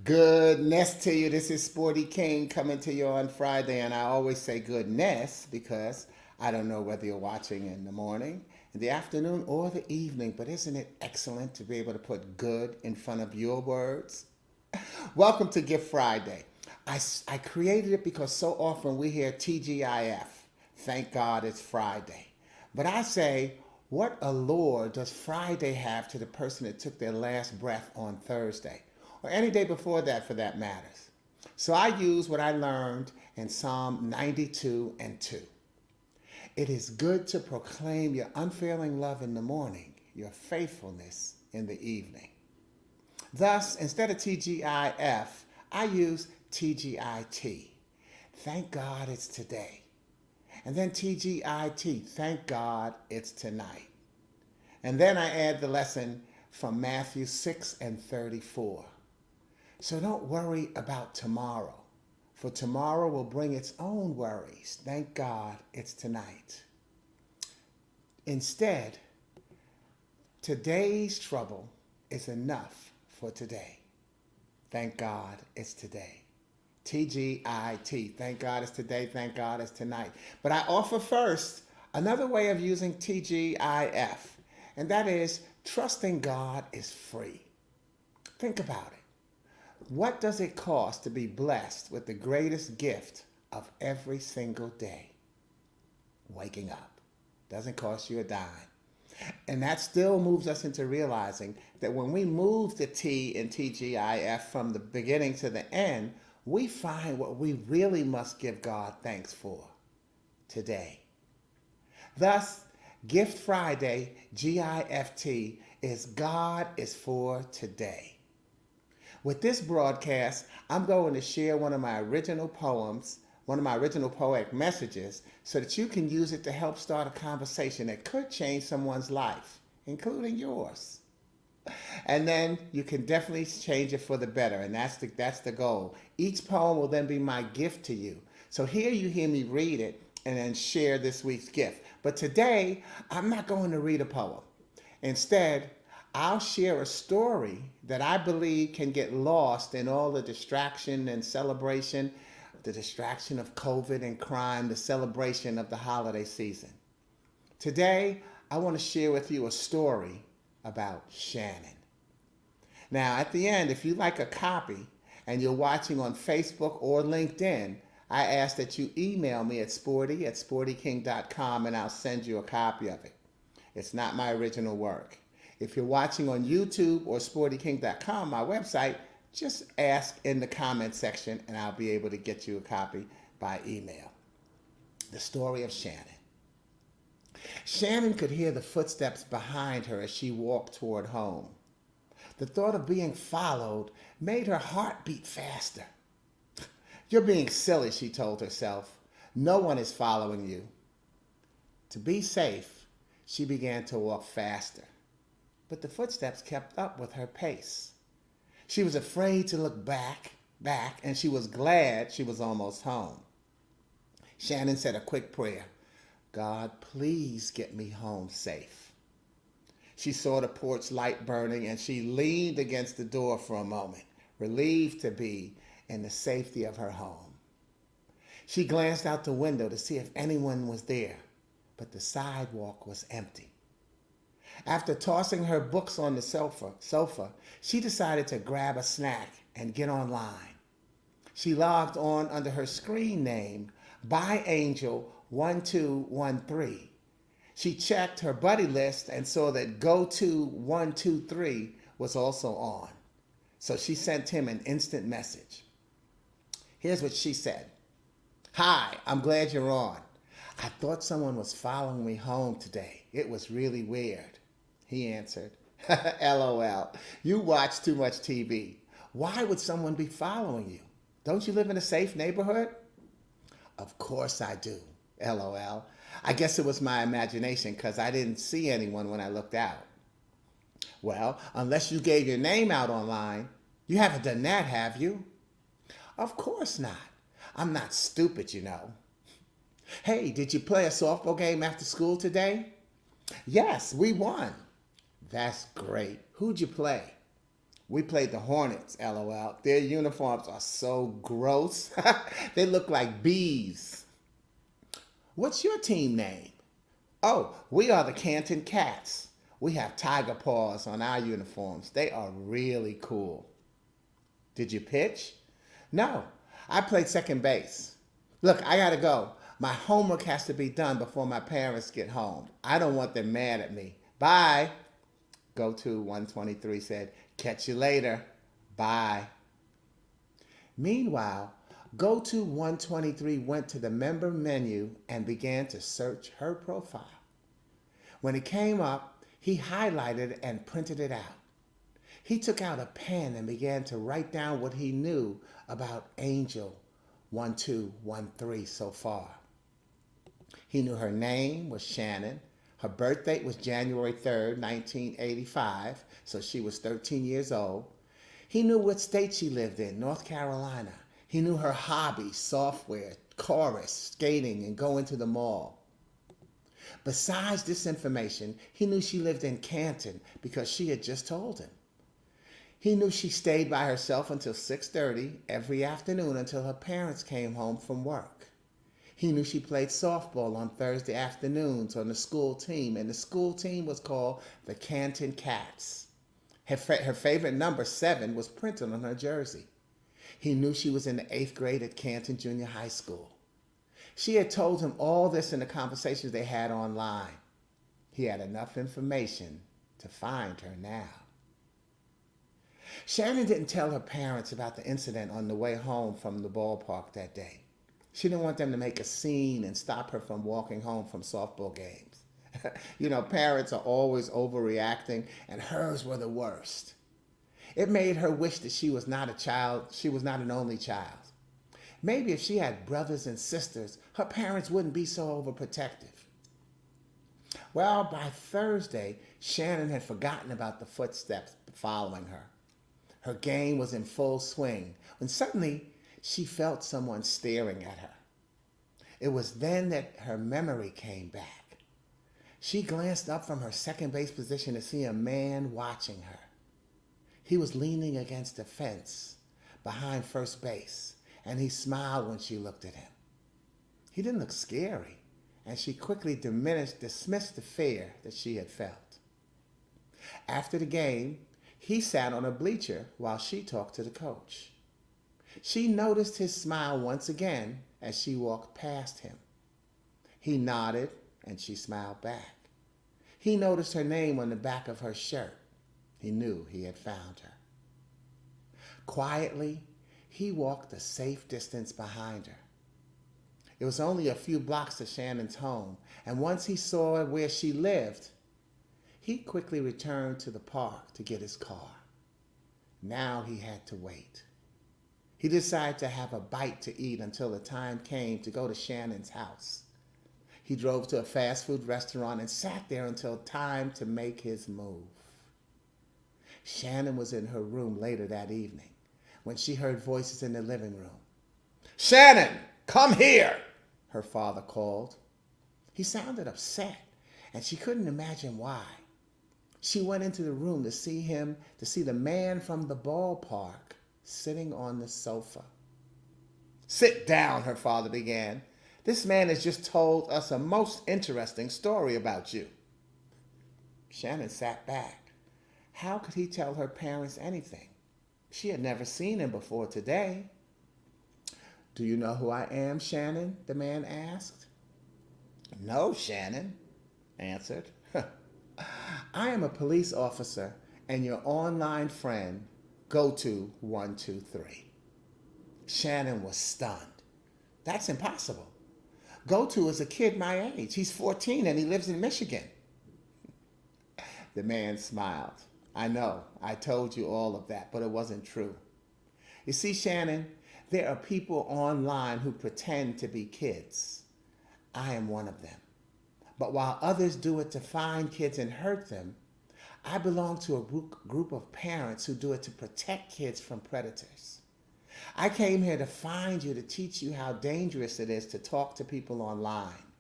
Goodness to you. This is Sporty King coming to you on Friday, and I always say goodness because I don't know whether you're watching in the morning, in the afternoon, or the evening, but isn't it excellent to be able to put good in front of your words? Welcome to Gift Friday. I created it because so often we hear TGIF. Thank God it's Friday. But I say, what allure does Friday have to the person that took their last breath on Thursday? Or any day before that for that matters. So I use what I learned in Psalm 92 and 2. It is good to proclaim your unfailing love in the morning, your faithfulness in the evening. Thus, instead of TGIF, I use TGIT. Thank God it's today. And then TGIT, thank God it's tonight. And then I add the lesson from Matthew 6 and 34. So don't worry about tomorrow, for tomorrow will bring its own worries. Thank God it's tonight. Instead, today's trouble is enough for today. Thank God it's today. TGIT. Thank God it's today. Thank God it's tonight. But I offer first another way of using TGIF, and that is trusting God is free. Think about it. What does it cost to be blessed with the greatest gift of every single day? Waking up. Doesn't cost you a dime. And that still moves us into realizing that when we move the T in TGIF from the beginning to the end, we find what we really must give God thanks for today. Thus, Gift Friday, GIFT, is God is for today. With this broadcast, I'm going to share one of my original poems, one of my original poetic messages, so that you can use it to help start a conversation that could change someone's life, including yours. And then you can definitely change it for the better, and that's the goal. Each poem will then be my gift to you. So here you hear me read it and then share this week's gift. But today, I'm not going to read a poem. Instead, I'll share a story that I believe can get lost in all the distraction and celebration, the distraction of COVID and crime, the celebration of the holiday season. Today, I want to share with you a story about Shannon. Now, at the end, if you like a copy and you're watching on Facebook or LinkedIn, I ask that you email me at sportyking.com and I'll send you a copy of it. It's not my original work. If you're watching on YouTube or sportyking.com, my website, just ask in the comment section and I'll be able to get you a copy by email. The story of Shannon. Shannon could hear the footsteps behind her as she walked toward home. The thought of being followed made her heart beat faster. You're being silly, she told herself. No one is following you. To be safe, she began to walk faster. But the footsteps kept up with her pace. She was afraid to look back, and she was glad she was almost home. Shannon said a quick prayer. God, please get me home safe. She saw the porch light burning and she leaned against the door for a moment, relieved to be in the safety of her home. She glanced out the window to see if anyone was there, but the sidewalk was empty. After tossing her books on the sofa, she decided to grab a snack and get online. She logged on under her screen name, ByAngel1213. She checked her buddy list and saw that GoTo123 was also on. So she sent him an instant message. Here's what she said. Hi, I'm glad you're on. I thought someone was following me home today. It was really weird. He answered, LOL, you watch too much TV. Why would someone be following you? Don't you live in a safe neighborhood? Of course I do, LOL. I guess it was my imagination because I didn't see anyone when I looked out. Well, unless you gave your name out online, you haven't done that, have you? Of course not. I'm not stupid, you know. Hey, did you play a softball game after school today? Yes, we won. That's great. Who'd you play? We played the Hornets, LOL. Their uniforms are so gross. They look like bees. What's your team name? Oh, we are the Canton Cats. We have tiger paws on our uniforms. They are really cool. Did you pitch? No, I played second base. Look, I gotta go. My homework has to be done before my parents get home. I don't want them mad at me. Bye. Go to 123 said, catch you later. Bye. Meanwhile, Go to 123 went to the member menu and began to search her profile. When it came up, he highlighted and printed it out. He took out a pen and began to write down what he knew about Angel 1213 so far. He knew her name was Shannon. Her birth date was January 3rd, 1985, so she was 13 years old. He knew what state she lived in, North Carolina. He knew her hobbies, software, chorus, skating, and going to the mall. Besides this information, he knew she lived in Canton because she had just told him. He knew she stayed by herself until 6:30 every afternoon until her parents came home from work. He knew she played softball on Thursday afternoons on the school team, and the school team was called the Canton Cats. Her favorite number, 7, was printed on her jersey. He knew she was in the 8th grade at Canton Junior High School. She had told him all this in the conversations they had online. He had enough information to find her now. Shannon didn't tell her parents about the incident on the way home from the ballpark that day. She didn't want them to make a scene and stop her from walking home from softball games. You know, parents are always overreacting, and hers were the worst. It made her wish that she was not an only child. Maybe if she had brothers and sisters, her parents wouldn't be so overprotective. Well, by Thursday, Shannon had forgotten about the footsteps following her. Her game was in full swing when suddenly she felt someone staring at her. It was then that her memory came back. She glanced up from her second base position to see a man watching her. He was leaning against the fence behind first base, and he smiled when she looked at him. He didn't look scary, and she quickly dismissed the fear that she had felt. After the game, he sat on a bleacher while she talked to the coach. She noticed his smile once again as she walked past him. He nodded, and she smiled back. He noticed her name on the back of her shirt. He knew he had found her. Quietly, he walked a safe distance behind her. It was only a few blocks to Shannon's home, and once he saw where she lived, he quickly returned to the park to get his car. Now he had to wait. He decided to have a bite to eat until the time came to go to Shannon's house. He drove to a fast food restaurant and sat there until time to make his move. Shannon was in her room later that evening when she heard voices in the living room. "Shannon, come here," her father called. He sounded upset, and she couldn't imagine why. She went into the room to see the man from the ballpark sitting on the sofa. "Sit down," her father began. "This man has just told us a most interesting story about you." Shannon sat back. How could he tell her parents anything? She had never seen him before today. "Do you know who I am, Shannon?" the man asked. "No," Shannon answered. "I am a police officer and your online friend, Go to 123. Shannon was stunned. "That's impossible. Goto is a kid my age. He's 14 and he lives in Michigan." The man smiled. "I know, I told you all of that, but it wasn't true. You see, Shannon, there are people online who pretend to be kids. I am one of them. But while others do it to find kids and hurt them, I belong to a group of parents who do it to protect kids from predators. I came here to find you to teach you how dangerous it is to talk to people online.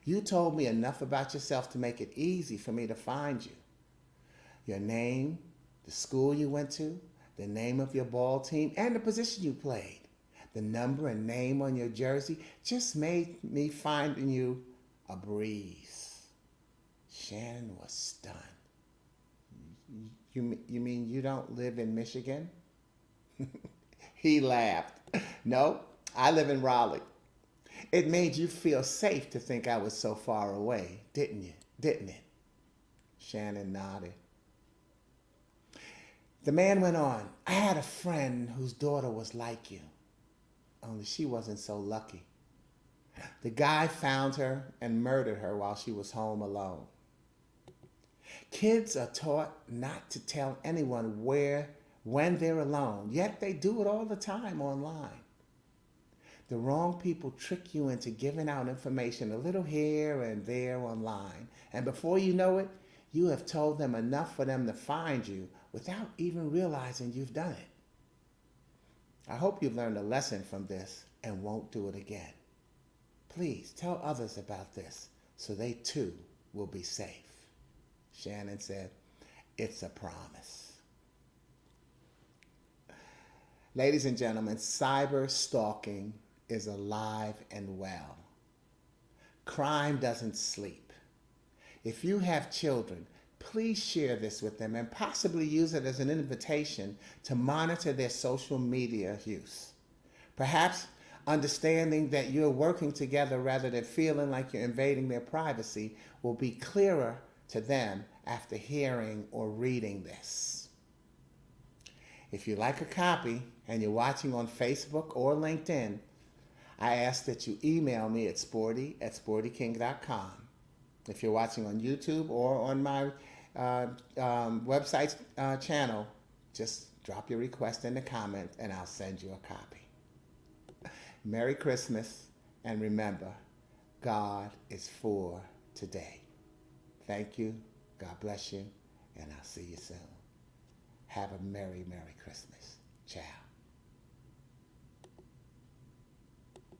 You told me enough about yourself to make it easy for me to find you. Your name, the the school you went to, the name of your ball team, and the position you played. The number and name on your jersey just made me finding you a breeze. Shannon was stunned. You mean you don't live in Michigan? He laughed. No, I live in Raleigh. It made you feel safe to think I was so far away, didn't you? Didn't it? Shannon nodded. The man went on. I had a friend whose daughter was like you, only she wasn't so lucky. The guy found her and murdered her while she was home alone. Kids are taught not to tell anyone when they're alone, yet they do it all the time online. The wrong people trick you into giving out information a little here and there online, and before you know it, you have told them enough for them to find you without even realizing you've done it. I hope you've learned a lesson from this and won't do it again. Please tell others about this so they too will be safe. Shannon said, it's a promise. Ladies and gentlemen, cyber stalking is alive and well. Crime doesn't sleep. If you have children, please share this with them and possibly use it as an invitation to monitor their social media use. Perhaps understanding that you're working together rather than feeling like you're invading their privacy will be clearer to them after hearing or reading this. If you like a copy and you're watching on Facebook or LinkedIn, I ask that you email me at sporty@sportyking.com. If you're watching on YouTube or on my website channel, just drop your request in the comments and I'll send you a copy. Merry Christmas, and remember, God is for today. Thank you, God bless you, and I'll see you soon. Have a Merry, Merry Christmas. Ciao.